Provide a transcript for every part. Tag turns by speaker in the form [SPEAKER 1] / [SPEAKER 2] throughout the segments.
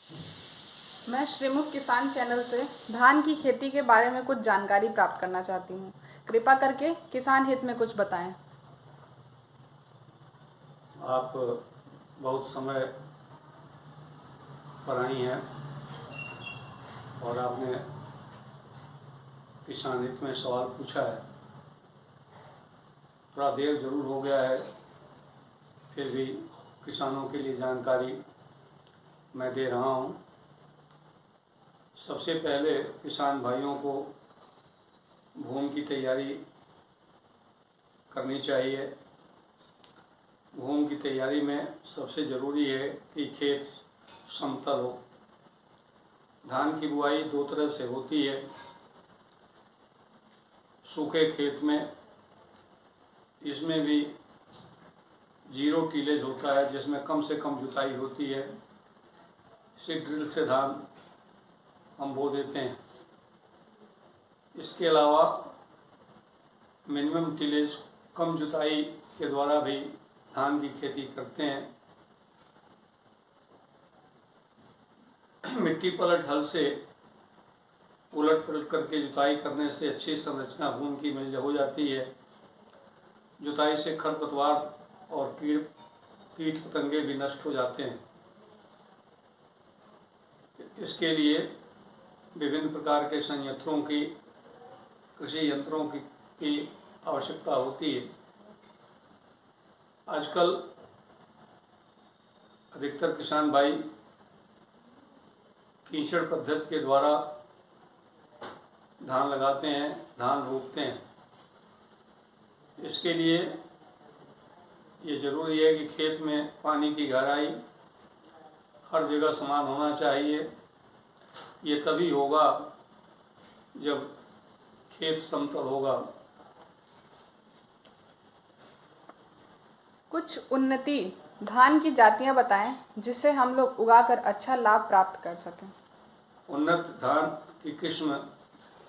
[SPEAKER 1] मैं श्रीमुख किसान चैनल से धान की खेती के बारे में कुछ जानकारी प्राप्त करना चाहती हूँ। कृपा करके किसान हित में कुछ बताएं।
[SPEAKER 2] आप बहुत समय पर आई हैं और आपने किसान हित में सवाल पूछा है। थोड़ा देर ज़रूर हो गया है, फिर भी किसानों के लिए जानकारी मैं दे रहा हूँ। सबसे पहले किसान भाइयों को भूमि की तैयारी करनी चाहिए। भूमि की तैयारी में सबसे ज़रूरी है कि खेत समतल हो। धान की बुआई दो तरह से होती है। सूखे खेत में इसमें भी जीरो टीलेज होता है, जिसमें कम से कम जुताई होती है। सीड ड्रिल से धान हम बो देते हैं। इसके अलावा मिनिमम टीलेज कम जुताई के द्वारा भी धान की खेती करते हैं। मिट्टी पलट हल से उलट पलट करके जुताई करने से अच्छी संरचना भूमि की मिल हो जाती है। जुताई से खरपतवार और कीट पतंगे भी नष्ट हो जाते हैं। इसके लिए विभिन्न प्रकार के संयंत्रों की, कृषि यंत्रों की आवश्यकता होती है। आजकल अधिकतर किसान भाई कीचड़ पद्धति के द्वारा धान लगाते हैं, धान रोपते हैं। इसके लिए ये ज़रूरी है कि खेत में पानी की गहराई हर जगह समान होना चाहिए। ये तभी होगा जब खेत समतल होगा।
[SPEAKER 1] कुछ उन्नति धान की जातियाँ बताएं जिससे हम लोग उगाकर अच्छा लाभ प्राप्त कर सकें।
[SPEAKER 2] उन्नत धान की किस्म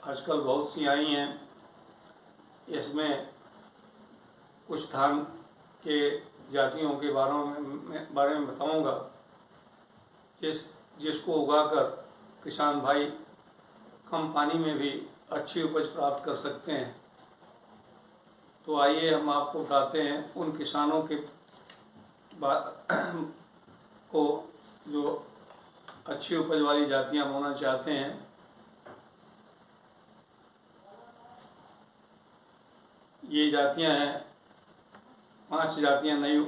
[SPEAKER 2] आजकल बहुत सी आई हैं। इसमें कुछ धान के जातियों के बारे में बताऊंगा, जिसको उगाकर किसान भाई कम पानी में भी अच्छी उपज प्राप्त कर सकते हैं। तो आइए हम आपको बताते हैं उन किसानों के को जो अच्छी उपज वाली जातियां बोना चाहते हैं। ये जातियां हैं, 5 जातियां नई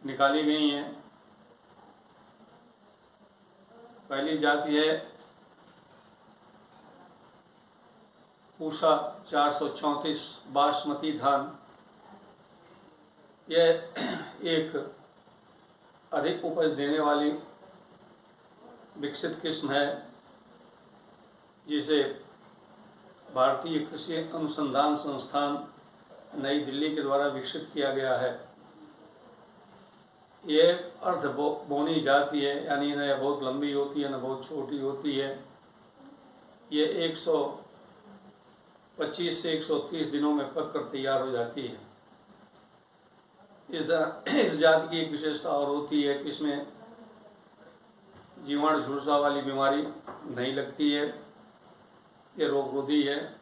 [SPEAKER 2] निकाली गई हैं। पहली जाति है पूसा 434 बासमती धान। यह एक अधिक उपज देने वाली विकसित किस्म है, जिसे भारतीय कृषि अनुसंधान संस्थान नई दिल्ली के द्वारा विकसित किया गया है। ये अर्ध बोनी जाति है, यानी न बहुत लंबी होती है न बहुत छोटी होती है। ये 125 से 130 दिनों में पककर तैयार हो जाती है। इस जाति की एक विशेषता और होती है कि इसमें जीवाणु झुलसा वाली बीमारी नहीं लगती है। ये रोगरोधी है।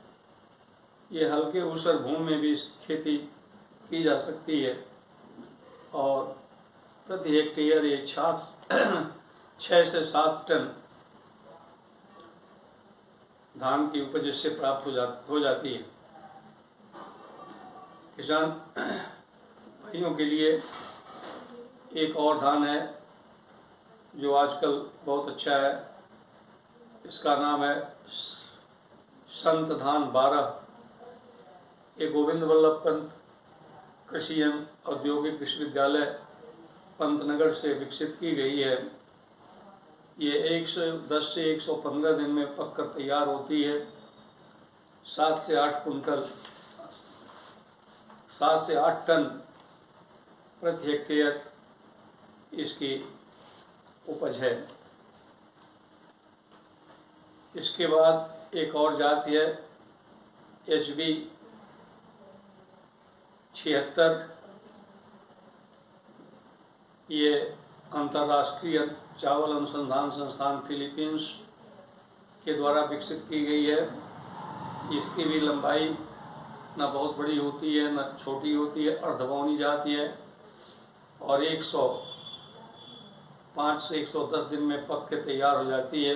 [SPEAKER 2] ये हल्के ऊसर भूमि में भी खेती की जा सकती है और प्रति हेक्टेयर ये 6 से 7 टन धान की उपज इससे प्राप्त हो जाती है। किसान भाइयों के लिए एक और धान है जो आजकल बहुत अच्छा है। इसका नाम है संत धान 12। ये गोविंद वल्लभ पंत कृषि एवं औद्योगिक विश्वविद्यालय पंतनगर से विकसित की गई है। ये 110 से 115 दिन में पककर तैयार होती है। 7 से 8 टन प्रति हेक्टेयर इसकी उपज है। इसके बाद एक और जाति है HB 76। ये अंतर्राष्ट्रीय चावल अनुसंधान संस्थान फिलीपींस के द्वारा विकसित की गई है। इसकी भी लंबाई न बहुत बड़ी होती है न छोटी होती है, अर्धबौनी जाती है और 105 से 110 दिन में पक के तैयार हो जाती है।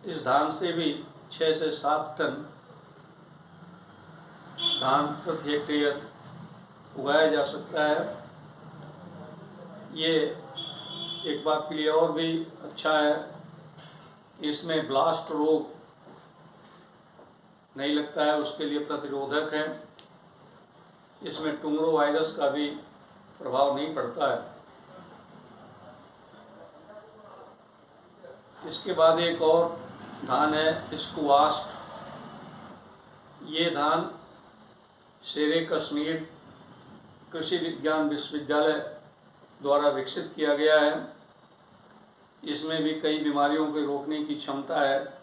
[SPEAKER 2] इस धान से भी 6 से 7 टन धान प्रति हेक्टेयर उगाया जा सकता है। ये एक बात के लिए और भी अच्छा है, इसमें ब्लास्ट रोग नहीं लगता है, उसके लिए प्रतिरोधक है। इसमें टुंगरो वायरस का भी प्रभाव नहीं पड़ता है। इसके बाद एक और धान है स्क्वाश। ये धान शेरे कश्मीर कृषि विज्ञान विश्वविद्यालय द्वारा विकसित किया गया है। इसमें भी कई बीमारियों को रोकने की क्षमता है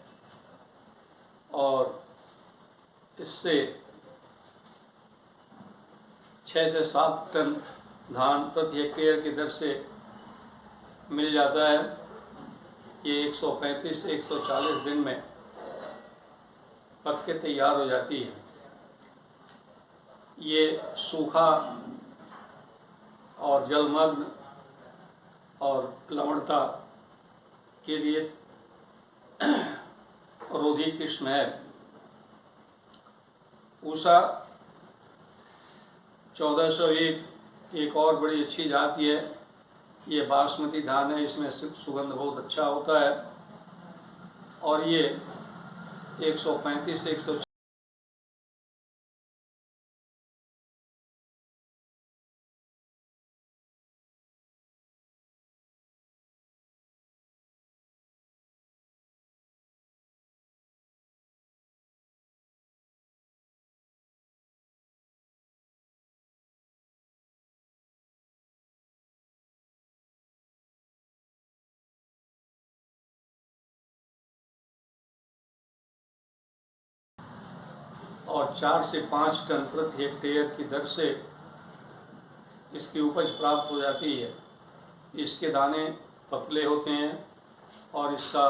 [SPEAKER 2] और इससे 6 से 7 टन धान प्रति हेक्टेयर की दर से मिल जाता है। ये 135 से 140 दिन में पक के तैयार हो जाती है। ये सूखा और जलमग्न और लवणता के लिए रोधी किस्म है। ऊषा 1401 एक और बड़ी अच्छी जाति है। ये बासमती धान है, इसमें सुगंध बहुत अच्छा होता है और ये 135 से 140 और 4 से 5 टन प्रति हेक्टेयर की दर से इसकी उपज प्राप्त हो जाती है। इसके दाने पतले होते हैं और इसका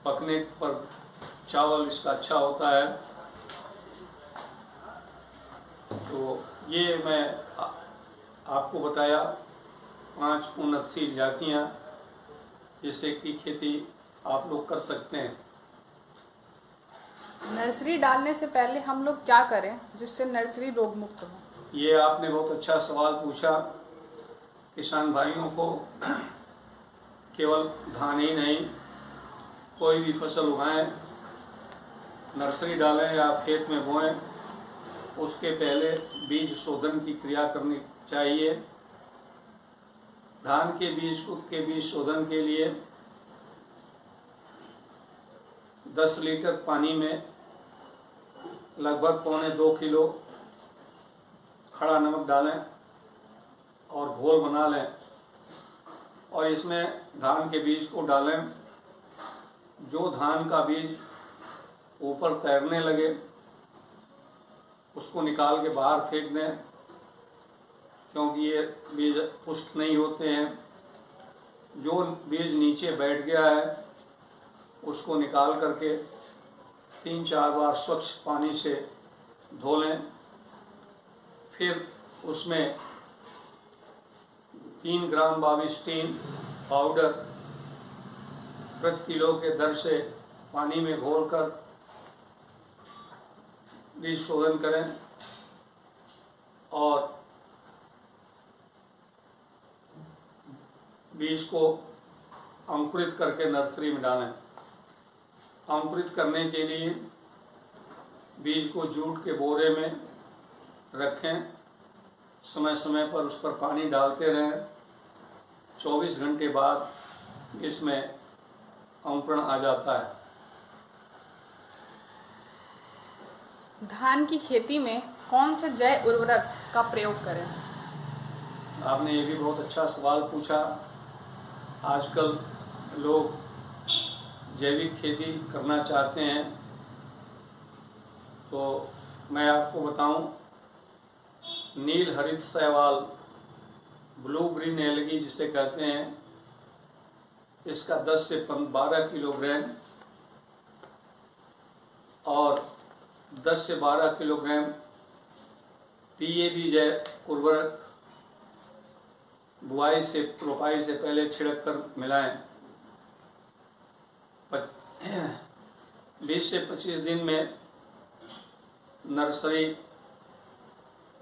[SPEAKER 2] पकने पर चावल इसका अच्छा होता है। तो ये मैं आपको बताया 5 उन्नतशील जातियाँ जिससे की खेती आप लोग कर सकते हैं।
[SPEAKER 1] नर्सरी डालने से पहले हम लोग क्या करें जिससे नर्सरी रोग मुक्त हो?
[SPEAKER 2] ये आपने बहुत अच्छा सवाल पूछा। किसान भाइयों को केवल धान ही नहीं, कोई भी फसल उगाएं, नर्सरी डालें या खेत में बोएं, उसके पहले बीज शोधन की क्रिया करनी चाहिए। धान के बीज शोधन के लिए 10 लीटर पानी में लगभग 1.25 किलो खड़ा नमक डालें और घोल बना लें और इसमें धान के बीज को डालें। जो धान का बीज ऊपर तैरने लगे उसको निकाल के बाहर फेंक दें, क्योंकि ये बीज पुष्ट नहीं होते हैं। जो बीज नीचे बैठ गया है उसको निकाल करके 3-4 बार स्वच्छ पानी से धो लें। फिर उसमें 3 ग्राम बाविस्टीन पाउडर प्रति किलो के दर से पानी में घोलकर बीज शोधन करें और बीज को अंकुरित करके नर्सरी में डालें। अंकुरित करने के लिए बीज को जूट के बोरे में रखें, समय समय पर उस पर पानी डालते रहें। 24 घंटे बाद इसमें अंकुरण आ जाता है।
[SPEAKER 1] धान की खेती में कौन से जैव उर्वरक का प्रयोग करें?
[SPEAKER 2] आपने ये भी बहुत अच्छा सवाल पूछा। आजकल लोग जैविक खेती करना चाहते हैं, तो मैं आपको बताऊं, नील हरित शैवाल ब्लू ग्रीन एलगी जिसे कहते हैं, इसका 10 से 12 किलोग्राम और 10 से 12 किलोग्राम टीएबी जैव उर्वरक बुआई से रोपाई से पहले छिड़क कर मिलाएं। 20 से 25 दिन में नर्सरी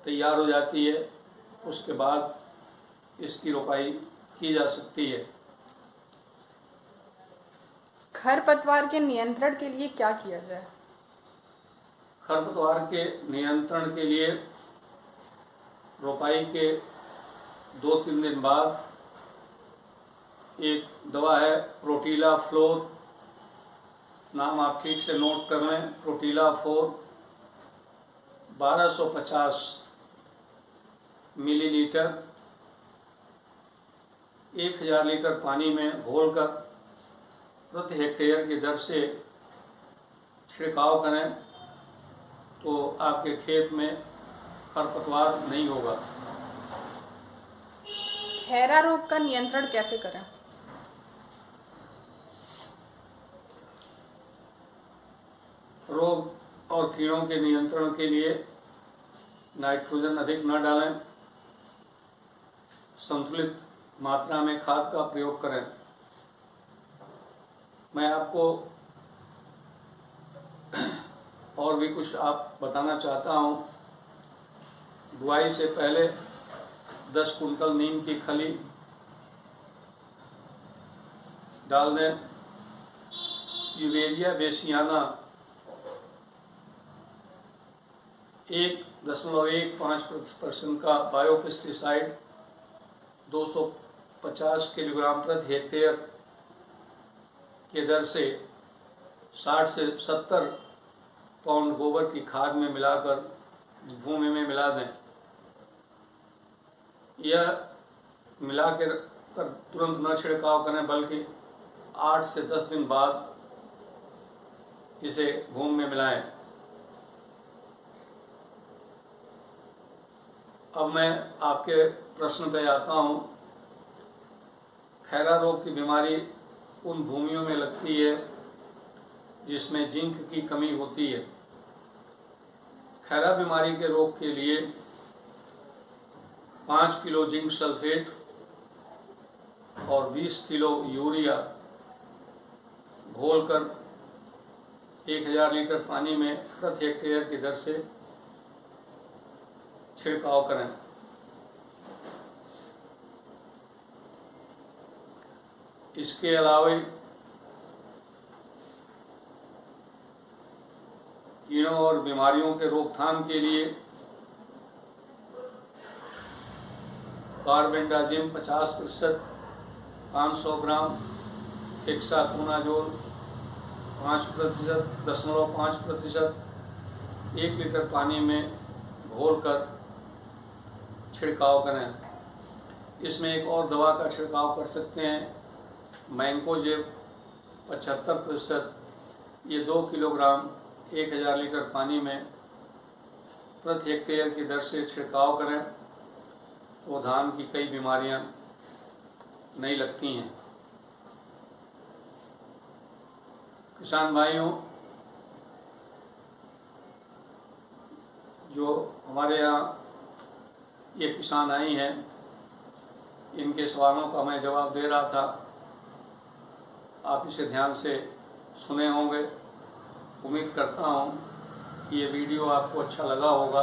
[SPEAKER 2] तैयार हो जाती है, उसके बाद इसकी रोपाई की जा सकती है।
[SPEAKER 1] खरपतवार के नियंत्रण के लिए क्या किया जाए?
[SPEAKER 2] खरपतवार के नियंत्रण के लिए रोपाई के 2-3 दिन बाद एक दवा है प्रोटीला फ्लोर, नाम आप ठीक से नोट कर लें, प्रोटीला फ्लोर 1250 मिलीलीटर 1000 लीटर पानी में घोलकर प्रति हेक्टेयर की दर से छिड़काव करें तो आपके खेत में खरपतवार नहीं होगा।
[SPEAKER 1] खैरा रोग का नियंत्रण कैसे करें?
[SPEAKER 2] रोग और कीड़ों के नियंत्रण के लिए नाइट्रोजन अधिक न डालें, संतुलित मात्रा में खाद का प्रयोग करें। मैं आपको और भी कुछ आप बताना चाहता हूँ। बुआई से पहले 10 कुंटल नीम की खली डाल दें। यूवेरिया बेसियाना 1.15% का बायोपेस्टिसाइड 250 किलोग्राम प्रति हेक्टेयर के दर से 60 से 70 पाउंड गोबर की खाद में मिलाकर भूमि में मिला दें। यह मिला कर तुरंत न छिड़काव करें, बल्कि 8 से 10 दिन बाद इसे भूमि में मिलाएं। अब मैं आपके प्रश्न पे आता हूँ। खैरा रोग की बीमारी उन भूमियों में लगती है जिसमें जिंक की कमी होती है। खैरा बीमारी के रोग के लिए 5 किलो जिंक सल्फेट और 20 किलो यूरिया घोलकर 1000 लीटर पानी में प्रति हेक्टेयर की दर से छिड़काव करें। इसके अलावा कीड़ों और बीमारियों के रोकथाम के लिए कार्बेंडाजिम 50%, 500 ग्राम, हेक्साकोनाजोल 5.5%, 1 लीटर पानी में घोलकर छिड़काव करें। इसमें एक और दवा का छिड़काव कर सकते हैं, मैंकोजेब 75%, ये 2 किलोग्राम 1000 लीटर पानी में प्रति हेक्टेयर की दर से छिड़काव करें तो धान की कई बीमारियां नहीं लगती हैं। किसान भाइयों, जो हमारे यहाँ ये किसान आई हैं, इनके सवालों का मैं जवाब दे रहा था। आप इसे ध्यान से सुने होंगे। उम्मीद करता हूँ कि ये वीडियो आपको अच्छा लगा होगा।